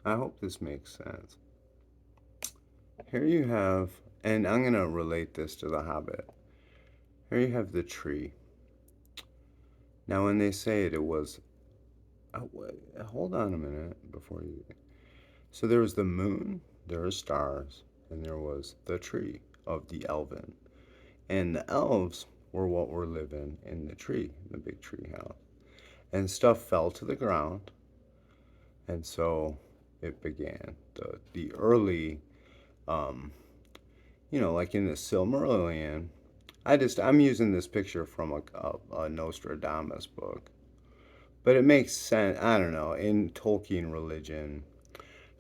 I hope this makes sense. Here you have, and I'm going to relate this to the Hobbit. Here you have the tree. Now, when they say it, it was. Hold on a minute before you. So there was the moon, there were stars, and there was the tree of the elven. And the elves were what were living in the tree, the big tree house. And stuff fell to the ground, and so it began. The early, um, like in the Silmarillion. I'm using this picture from a Nostradamus book, but it makes sense. I don't know, in Tolkien religion,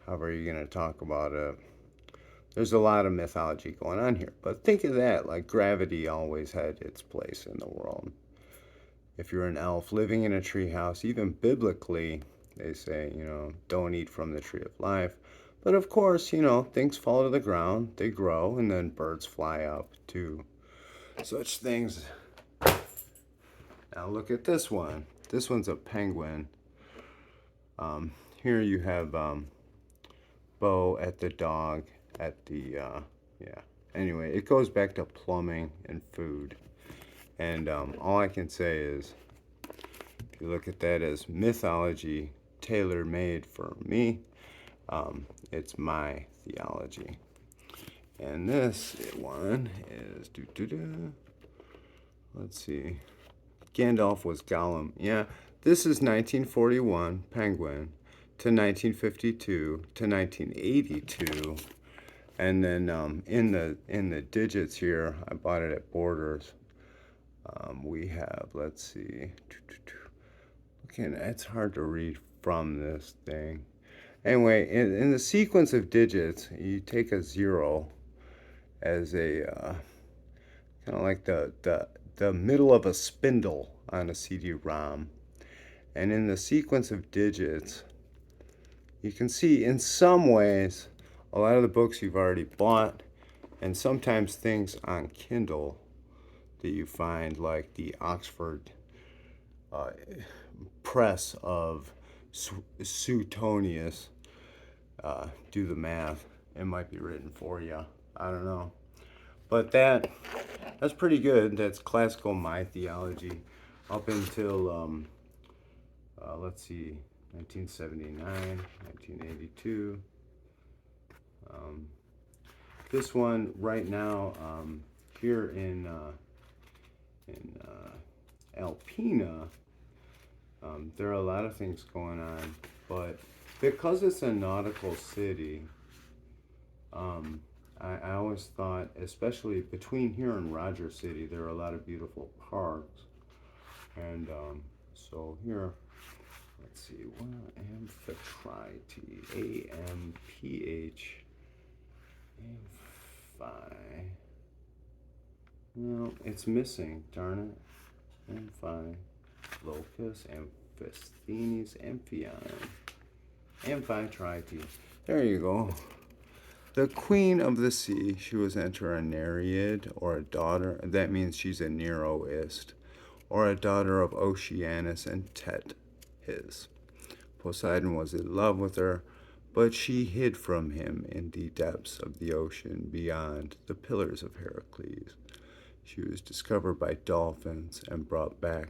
however you're gonna talk about it. There's a lot of mythology going on here, but think of that, like gravity always had its place in the world. If you're an elf living in a treehouse, even biblically, they say, don't eat from the tree of life. But of course, things fall to the ground, they grow, and then birds fly up to such things. Now look at this one. This one's a penguin. Here you have Bo at the dog at the, yeah. Anyway, it goes back to plumbing and food. And all I can say is, if you look at that as mythology tailor made for me, it's my theology. And this one is, let's see, Gandalf was Gollum. Yeah, this is 1941, Penguin, to 1952 to 1982. And then in the digits here, I bought it at Borders. We have, let's see, again, it's hard to read from this thing. Anyway, in the sequence of digits, you take a 0 as a kind of like the middle of a spindle on a CD-ROM. And in the sequence of digits, you can see in some ways a lot of the books you've already bought, and sometimes things on Kindle that you find, like the Oxford Press of Suetonius. Do the math. It might be written for you. I don't know. But that's pretty good. That's classical my theology up until let's see, 1979, 1982. This one right now, here in Alpena, there are a lot of things going on, but because it's a nautical city, I always thought, especially between here and Rogers City, there are a lot of beautiful parks. And so here, let's see, amphitrite, amphi. No, it's missing, darn it. Amphi, locus, amphisthenes, amphion, amphitrite. There you go. The queen of the sea, she was enter a Nereid, or a daughter, that means she's a Neroist, or a daughter of Oceanus and Tet, his. Poseidon was in love with her, but she hid from him in the depths of the ocean beyond the pillars of Heracles. She was discovered by dolphins and brought back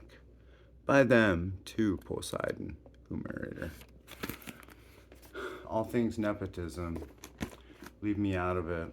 by them to Poseidon, who married her. All things nepotism. Leave me out of it.